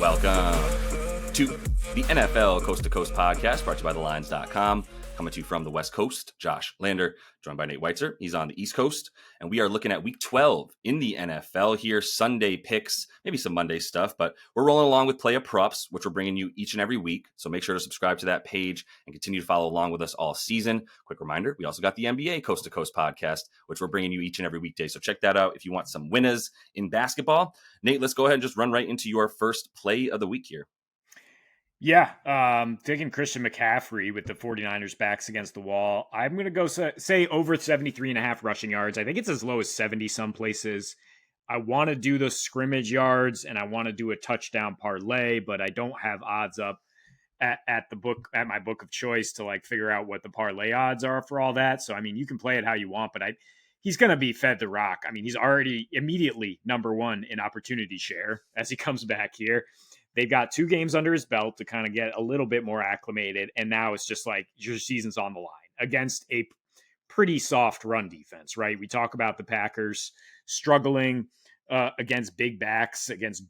Welcome to the NFL Coast to Coast podcast brought to you by thelines.com. Coming to you from the West Coast, Josh Lander, joined by Nate Weitzer. He's on the East Coast, and we are looking at Week 12 in the NFL here. Sunday picks, maybe some Monday stuff, but we're rolling along with Play of Props, which we're bringing you each and every week. So make sure to subscribe to that page and continue to follow along with us all season. Quick reminder, we also got the NBA Coast to Coast podcast, which we're bringing you each and every weekday. So check that out if you want some winners in basketball. Nate, let's go ahead and just run right into your first play of the week here. Yeah, taking Christian McCaffrey with the 49ers backs against the wall. I'm going to go say over 73.5 rushing yards. I think it's as low as 70 some places. I want to do the scrimmage yards and I want to do a touchdown parlay, but I don't have odds up at my book of choice to like figure out what the parlay odds are for all that. So, I mean, you can play it how you want, but he's going to be fed the rock. I mean, he's already immediately number one in opportunity share as he comes back here. They've got 2 games under his belt to kind of get a little bit more acclimated. And now it's just like your season's on the line against a pretty soft run defense, right? We talk about the Packers struggling against big backs, against,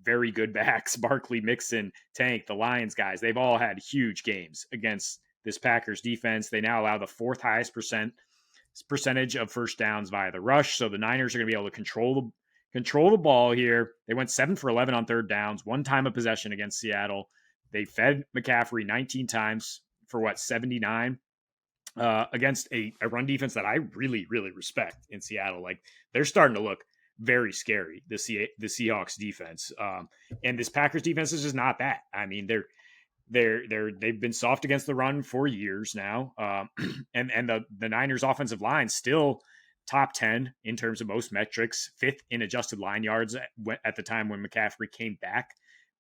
very good backs, Barkley, Mixon, Tank, the Lions guys. They've all had huge games against this Packers defense. They now allow the 4th highest percentage of first downs via the rush. So the Niners are going to be able to control the ball here. They went 7 for 11 on third downs, 1 time of possession against Seattle. They fed McCaffrey 19 times for 79 against a run defense that I really, really respect in Seattle. Like, they're starting to look very scary, the Seahawks defense. And this Packers defense is just not that. I mean, they've been soft against the run for years now. And the Niners offensive line still top 10 in terms of most metrics, 5th in adjusted line yards at the time when McCaffrey came back.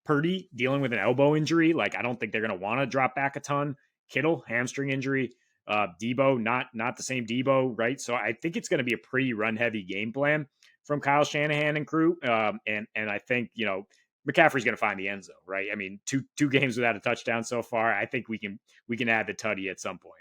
Purdy dealing with an elbow injury. Like, I don't think they're going to want to drop back a ton. Kittle, hamstring injury. Debo, not the same Debo, right? So I think it's going to be a pretty run-heavy game plan from Kyle Shanahan and crew. And I think, McCaffrey's going to find the end zone, right? I mean, two games without a touchdown so far. I think we can add the tutty at some point.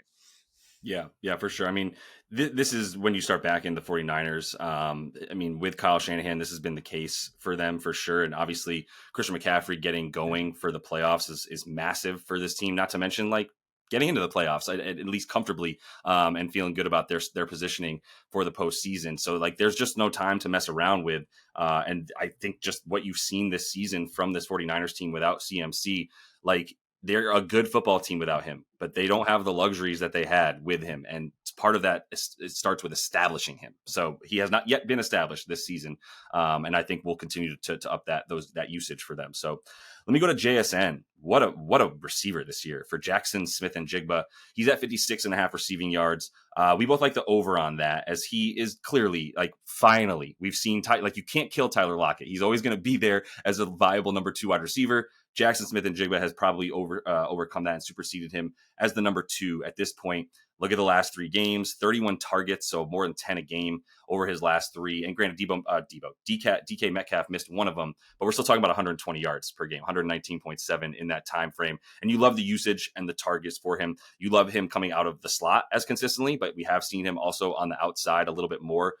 Yeah, for sure. I mean, this is when you start back in the 49ers. I mean, with Kyle Shanahan, this has been the case for them for sure. And obviously, Christian McCaffrey getting going for the playoffs is massive for this team, not to mention like getting into the playoffs at least comfortably and feeling good about their positioning for the postseason. So like, there's just no time to mess around with. And I think just what you've seen this season from this 49ers team without CMC, like, they're a good football team without him, but they don't have the luxuries that they had with him. And part of that, it starts with establishing him. So he has not yet been established this season. And I think we'll continue to up that usage for them. So let me go to JSN. What a receiver this year for Jackson Smith-Njigba. He's at 56.5 receiving yards. We both like the over on that, as he is clearly, like, finally, we've seen, like, you can't kill Tyler Lockett. He's always going to be there as a viable number 2 wide receiver. Jackson Smith-Njigba has probably overcome that and superseded him as the number 2 at this point. Look at the last 3 games, 31 targets, so more than 10 a game over his last 3. And granted, DK Metcalf missed one of them, but we're still talking about 120 yards per game, 119.7 in that time frame. And you love the usage and the targets for him. You love him coming out of the slot as consistently, but we have seen him also on the outside a little bit more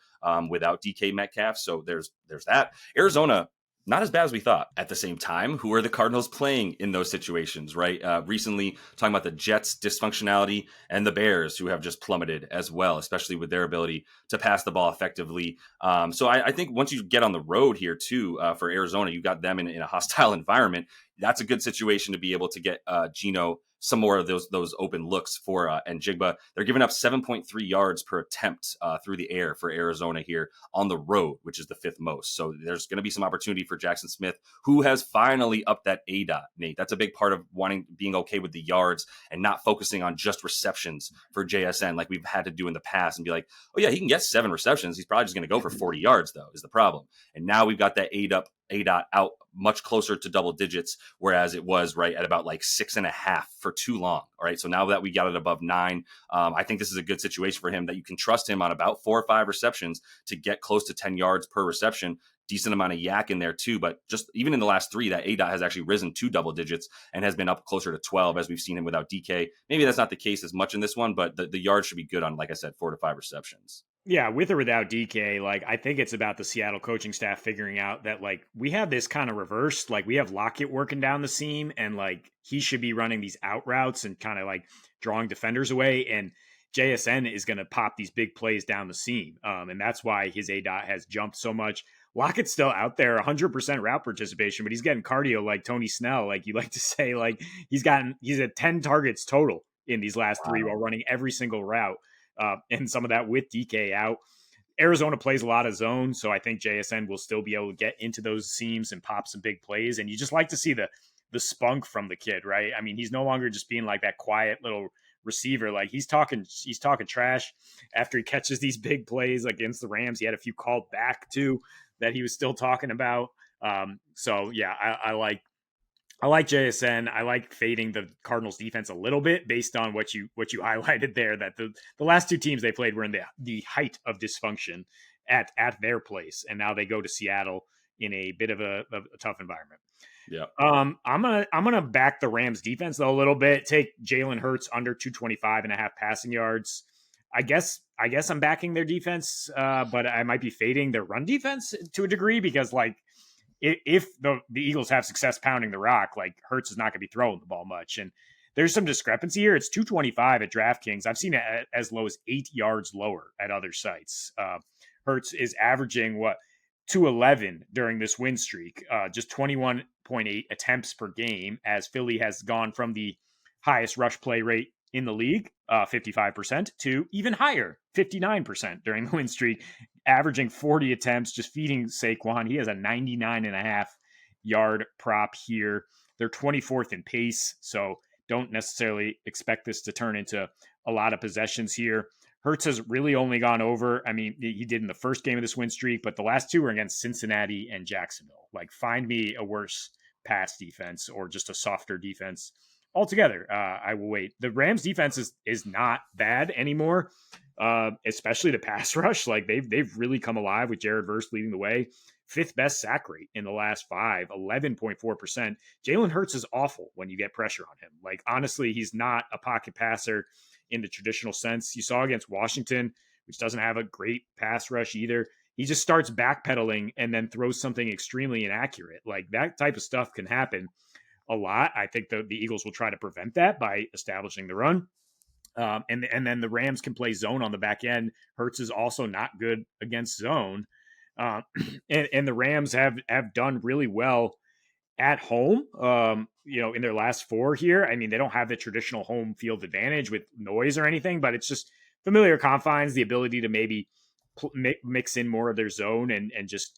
without DK Metcalf. So there's that. Arizona, not as bad as we thought. At the same time, who are the Cardinals playing in those situations, right? Recently, talking about the Jets' dysfunctionality and the Bears, who have just plummeted as well, especially with their ability to pass the ball effectively. So I think once you get on the road here, too, for Arizona, you got them in a hostile environment. That's a good situation to be able to get Geno some more of those open looks for Njigba. They're giving up 7.3 yards per attempt through the air for Arizona here on the road, which is the 5th most. So there's going to be some opportunity for Jackson Smith, who has finally upped that ADOT, Nate. That's a big part of being okay with the yards and not focusing on just receptions for JSN like we've had to do in the past and be like, oh yeah, he can get 7 receptions. He's probably just going to go for 40 yards though, is the problem. And now we've got that ADOT out much closer to double digits, whereas it was right at about like 6.5 for too long. All right. So now that we got it above 9, I think this is a good situation for him that you can trust him on about 4 or 5 receptions to get close to 10 yards per reception. Decent amount of yak in there too, but just even in the last 3, that ADOT has actually risen to double digits and has been up closer to 12 as we've seen him without DK. Maybe that's not the case as much in this one, but the yards should be good on, like I said, 4 to 5 receptions. Yeah, with or without DK, like I think it's about the Seattle coaching staff figuring out that like we have this kind of reversed. Like we have Lockett working down the seam, and like he should be running these out routes and kind of like drawing defenders away. And JSN is going to pop these big plays down the seam, and that's why his A dot has jumped so much. Lockett's still out there, 100% route participation, but he's getting cardio like Tony Snell, like you like to say. Like he's at 10 targets total in these last three while running every single route. And some of that with DK out. Arizona plays a lot of zone, so I think JSN will still be able to get into those seams and pop some big plays. And you just like to see the spunk from the kid, right? I mean, he's no longer just being like that quiet little receiver. Like he's talking trash after he catches these big plays against the Rams. He had a few called back too that he was still talking about. So yeah, I like JSN. I like fading the Cardinals defense a little bit based on what you highlighted there. That the last two teams they played were in the height of dysfunction at their place, and now they go to Seattle in a bit of a tough environment. Yeah. I'm gonna back the Rams defense though a little bit. Take Jalen Hurts under 225.5 passing yards. I guess I'm backing their defense, but I might be fading their run defense to a degree because like if the Eagles have success pounding the rock, like Hurts is not going to be throwing the ball much. And there's some discrepancy here. It's 225 at DraftKings. I've seen it as low as 8 yards lower at other sites. Hurts is averaging 211 during this win streak, just 21.8 attempts per game, as Philly has gone from the highest rush play rate in the league, 55%, to even higher, 59% during the win streak, averaging 40 attempts, just feeding Saquon. He has a 99.5 yard prop here. They're 24th in pace, so don't necessarily expect this to turn into a lot of possessions here. Hurts has really only gone over. I mean, he did in the first game of this win streak, but the last two were against Cincinnati and Jacksonville. Like, find me a worse pass defense or just a softer defense altogether. I will wait. The Rams defense is not bad anymore, especially the pass rush. Like they've really come alive with Jared Verse leading the way. Fifth best sack rate in the last 11.4%. Jalen Hurts is awful when you get pressure on him. Like honestly, he's not a pocket passer in the traditional sense. You saw against Washington, which doesn't have a great pass rush either. He just starts backpedaling and then throws something extremely inaccurate. Like that type of stuff can happen a lot. I think the Eagles will try to prevent that by establishing the run. And then the Rams can play zone on the back end. Hurts is also not good against zone. And the Rams have done really well at home, in their last four here. I mean, they don't have the traditional home field advantage with noise or anything, but it's just familiar confines, the ability to maybe mix in more of their zone and just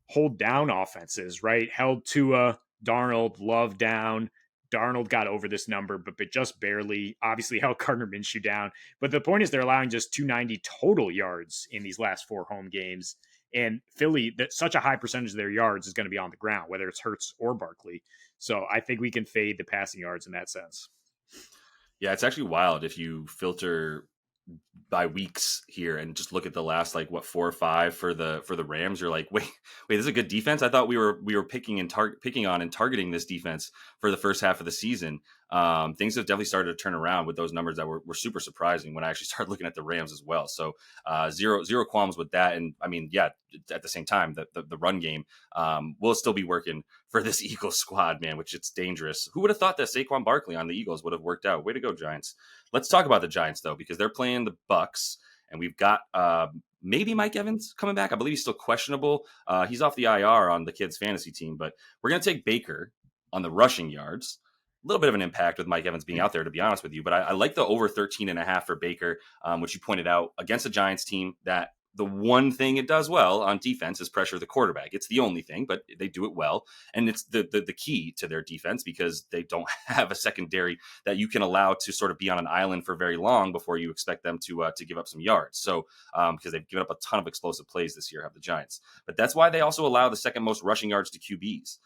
hold down offenses, right? Held Tua, Darnold, Love down. Darnold got over this number, but just barely. Obviously, held Gardner Minshew down. But the point is, they're allowing just 290 total yards in these last four home games. And Philly, that such a high percentage of their yards is going to be on the ground, whether it's Hurts or Barkley. So I think we can fade the passing yards in that sense. Yeah, it's actually wild if you filter by weeks here and just look at the last 4 or 5 for the Rams. You're like, wait, this is a good defense. I thought we were picking on and targeting this defense for the first half of the season. Things have definitely started to turn around with those numbers that were super surprising when I actually started looking at the Rams as well. So zero qualms with that. And I mean, yeah, at the same time, the run game will still be working for this Eagles squad, man, which it's dangerous. Who would have thought that Saquon Barkley on the Eagles would have worked out? Way to go, Giants. Let's talk about the Giants, though, because they're playing the Bucks, and we've got maybe Mike Evans coming back. I believe he's still questionable. He's off the IR on the kids' fantasy team, but we're going to take Baker on the rushing yards. A little bit of an impact with Mike Evans being out there, to be honest with you, but I like the over 13.5 for Baker, which you pointed out against a Giants team that the one thing it does well on defense is pressure the quarterback. It's the only thing, but they do it well. And it's the key to their defense because they don't have a secondary that you can allow to sort of be on an island for very long before you expect them to give up some yards. So because they've given up a ton of explosive plays this year, have the Giants. But that's why they also allow the second most rushing yards to QBs,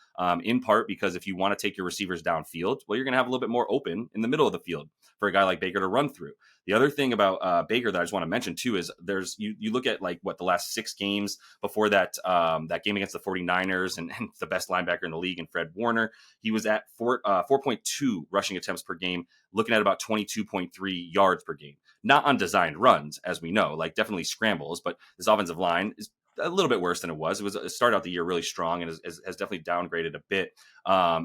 in part because if you want to take your receivers downfield, well, you're going to have a little bit more open in the middle of the field for a guy like Baker to run through. The other thing about Baker that I just want to mention too is you look at like what the last 6 games before that game against the 49ers and the best linebacker in the league in Fred Warner, he was at 4.2 rushing attempts per game, looking at about 22.3 yards per game. Not on designed runs, as we know, like definitely scrambles, but this offensive line is a little bit worse than it was. It started out the year really strong and has definitely downgraded a bit.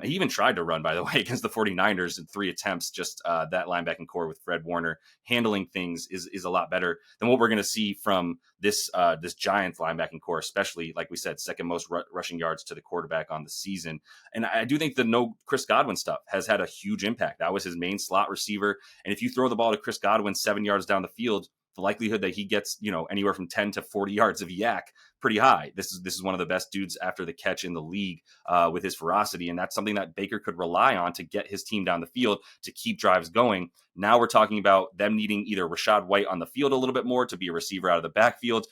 He even tried to run, by the way, against the 49ers in 3 attempts. Just that linebacking core with Fred Warner handling things is a lot better than what we're going to see from this Giants linebacking core, especially, like we said, second most rushing yards to the quarterback on the season. And I do think the no Chris Godwin stuff has had a huge impact. That was his main slot receiver. And if you throw the ball to Chris Godwin 7 yards down the field, the likelihood that he gets, anywhere from 10 to 40 yards of yak, pretty high. This is one of the best dudes after the catch in the league with his ferocity. And that's something that Baker could rely on to get his team down the field to keep drives going. Now we're talking about them needing either Rachaad White on the field a little bit more to be a receiver out of the backfield.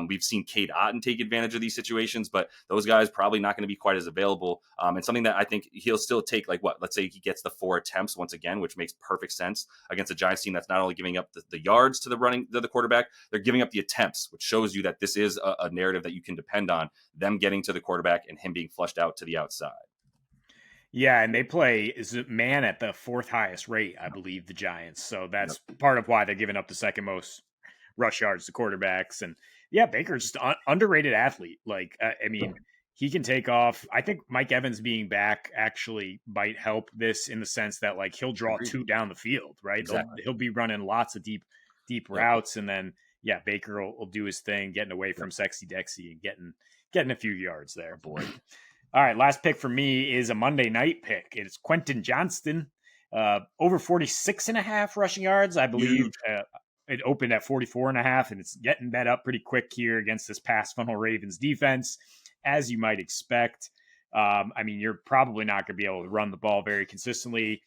We've seen Cade Otton take advantage of these situations, but those guys probably not going to be quite as available. And something that I think he'll still take, let's say he gets the 4 attempts once again, which makes perfect sense against a Giants team that's not only giving up the yards to the quarterback, they're giving up the attempts, which shows you that this is a narrative that you can depend on, them getting to the quarterback and him being flushed out to the outside. Yeah, and they play man at the 4th highest rate, I believe, the Giants. So that's part of why they're giving up the second most rush yards to quarterbacks. And yeah, Baker's just underrated athlete. He can take off. I think Mike Evans being back actually might help this in the sense that he'll draw 2 down the field, right? Exactly. He'll be running lots of deep routes, and then Baker will do his thing, getting away from Sexy Dexy and getting a few yards there. Boy. All right, last pick for me is a Monday night pick. It's Quentin Johnston, over 46.5 rushing yards, I believe. It opened at 44.5, and it's getting bet up pretty quick here against this pass funnel Ravens defense, as you might expect. You're probably not going to be able to run the ball very consistently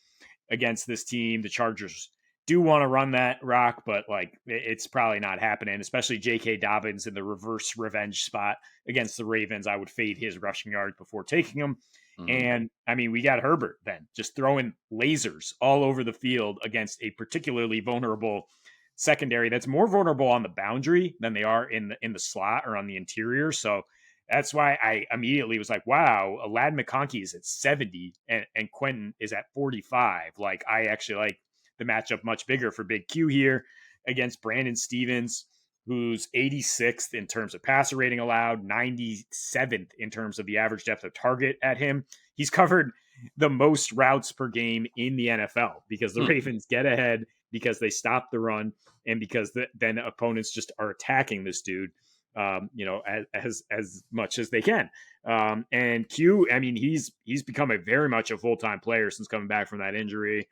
against this team. The Chargers do want to run that rock, but it's probably not happening, especially J.K. Dobbins in the reverse revenge spot against the Ravens. I would fade his rushing yards before taking him. Mm-hmm. And we got Herbert then just throwing lasers all over the field against a particularly vulnerable secondary that's more vulnerable on the boundary than they are in the slot or on the interior. So that's why I immediately was like, wow, Ladd McConkey is at 70 and Quentin is at 45. I actually like the matchup much bigger for Big Q here against Brandon Stevens, who's 86th in terms of passer rating allowed, 97th in terms of the average depth of target at him. He's covered the most routes per game in the NFL because the Ravens get ahead, because they stop the run, and because then opponents just are attacking this dude, as much as they can. And Q, he's become very much a full-time player since coming back from that injury.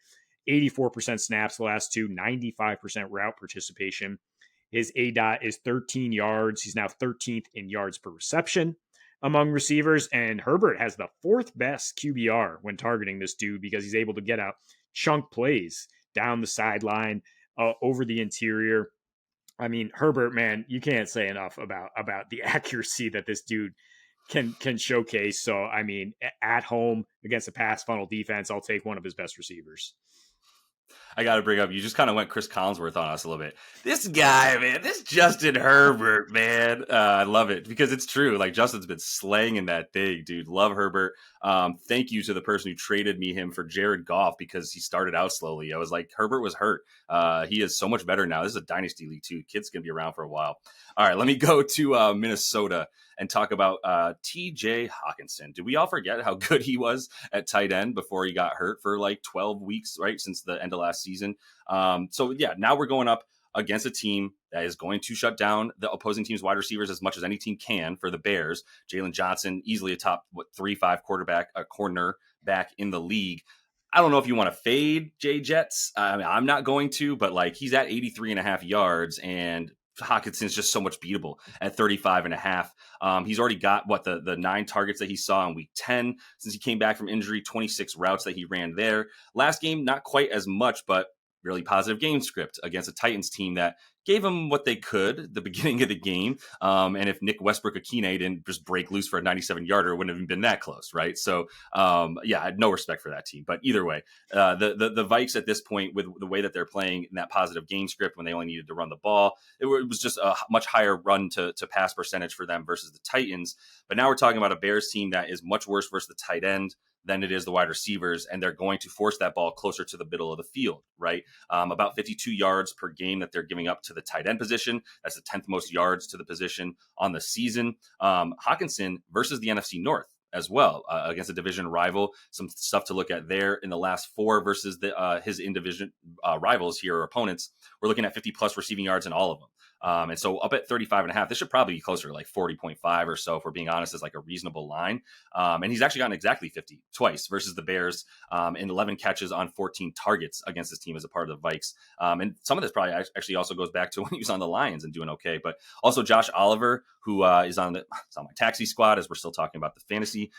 84% snaps the last 2, 95% route participation. His ADOT is 13 yards. He's now 13th in yards per reception among receivers. And Herbert has the 4th best QBR when targeting this dude because he's able to get out chunk plays down the sideline, over the interior. Herbert, man, you can't say enough about the accuracy that this dude can showcase. So, at home against a pass funnel defense, I'll take one of his best receivers. I got to bring up, you just kind of went Chris Collinsworth on us a little bit. This guy, man, this Justin Herbert, man. I love it because it's true. Justin's been slaying in that thing, dude. Love Herbert. Thank you to the person who traded me him for Jared Goff because he started out slowly. I was like, Herbert was hurt. He is so much better now. This is a dynasty league too. Kid's going to be around for a while. All right, let me go to Minnesota and talk about T.J. Hawkinson. Did we all forget how good he was at tight end before he got hurt for 12 weeks, right, since the end of last season? Now we're going up against a team that is going to shut down the opposing team's wide receivers as much as any team can for the Bears. Jalen Johnson, easily a top 3-5 corner back in the league. I don't know if you want to fade Jay Jets. I'm not going to, but he's at 83.5 yards, and Hawkinson's just so much beatable at 35.5. He's already got the 9 targets that he saw in week 10 since he came back from injury, 26 routes that he ran there. Last game, not quite as much, but really positive game script against a Titans team that gave them what they could at the beginning of the game. And if Nick Westbrook-Akine didn't just break loose for a 97-yarder, it wouldn't have even been that close, right? So, I had no respect for that team. But either way, the Vikes at this point, with the way that they're playing in that positive game script when they only needed to run the ball, it was just a much higher run to pass percentage for them versus the Titans. But now we're talking about a Bears team that is much worse versus the tight end than it is the wide receivers, and they're going to force that ball closer to the middle of the field, right? About 52 yards per game that they're giving up to the tight end position. That's the 10th most yards to the position on the season. Hawkinson versus the NFC North as well, against a division rival. Some stuff to look at there. In the last 4 versus his in-division rivals here, or opponents, we're looking at 50-plus receiving yards in all of them. And so up at 35.5, this should probably be closer to like 40.5 or so, if we're being honest, is like a reasonable line. And he's actually gotten exactly 50 twice versus the Bears, in 11 catches on 14 targets against this team as a part of the Vikes. And some of this probably actually also goes back to when he was on the Lions and doing okay. But also Josh Oliver, who is on my taxi squad, as we're still talking about the fantasy.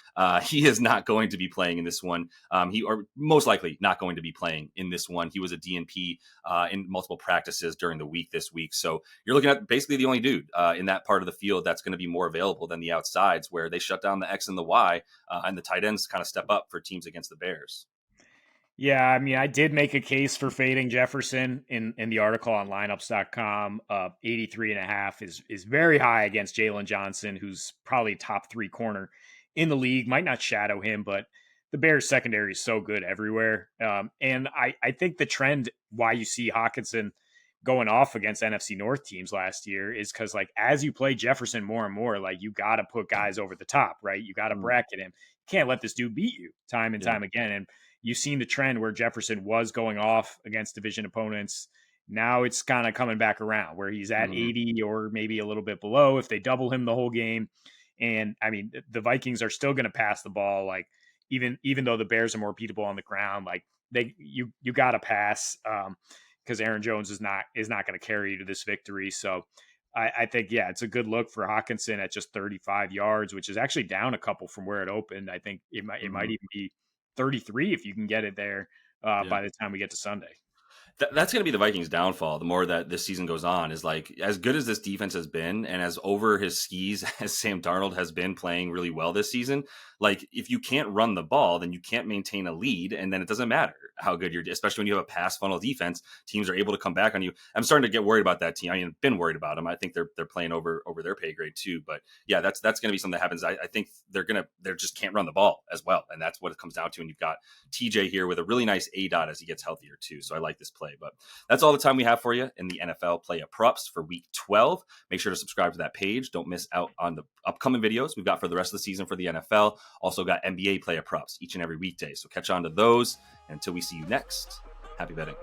He is not going to be playing in this one. Or most likely not going to be playing in this one. He was a DNP in multiple practices during the week this week. So you're looking at basically the only dude in that part of the field that's going to be more available than the outsides, where they shut down the X and the Y, and the tight ends kind of step up for teams against the Bears. Yeah, I mean, I did make a case for fading Jefferson in the article on lineups.com. 83.5 is very high against Jalen Johnson, who's probably top 3 corner in the league. Might not shadow him, but the Bears secondary is so good everywhere. And I think the trend why you see Hawkinson going off against NFC North teams last year is because, like, as you play Jefferson more and more, like, you got to put guys over the top, right? You got to bracket him. You can't let this dude beat you time and time again. And you've seen the trend where Jefferson was going off against division opponents. Now it's kind of coming back around where he's at 80 or maybe a little bit below if they double him the whole game. And I mean, the Vikings are still going to pass the ball. Like, even though the Bears are more beatable on the ground, like, you got to pass. Because Aaron Jones is not going to carry you to this victory. So I think, it's a good look for Hawkinson at just 35 yards, which is actually down a couple from where it opened. I think it might even be 33 if you can get it there by the time we get to Sunday. That's going to be the Vikings' downfall. The more that this season goes on, is like, as good as this defense has been, and as over his skis as Sam Darnold has been playing really well this season, like, if you can't run the ball, then you can't maintain a lead, and then it doesn't matter how good you're, especially when you have a pass funnel defense. Teams are able to come back on you. I'm starting to get worried about that team. I mean, I've been worried about them. I think they're playing over their pay grade too. But yeah, that's going to be something that happens. I think they just can't run the ball as well, and that's what it comes down to. And you've got TJ here with a really nice ADOT as he gets healthier too. So I like this play. But that's all the time we have for you in the NFL Play of Props for Week 12. Make sure to subscribe to that page. Don't miss out on the upcoming videos we've got for the rest of the season for the NFL. Also got NBA Play of Props each and every weekday. So catch on to those. And until we see you next, happy betting.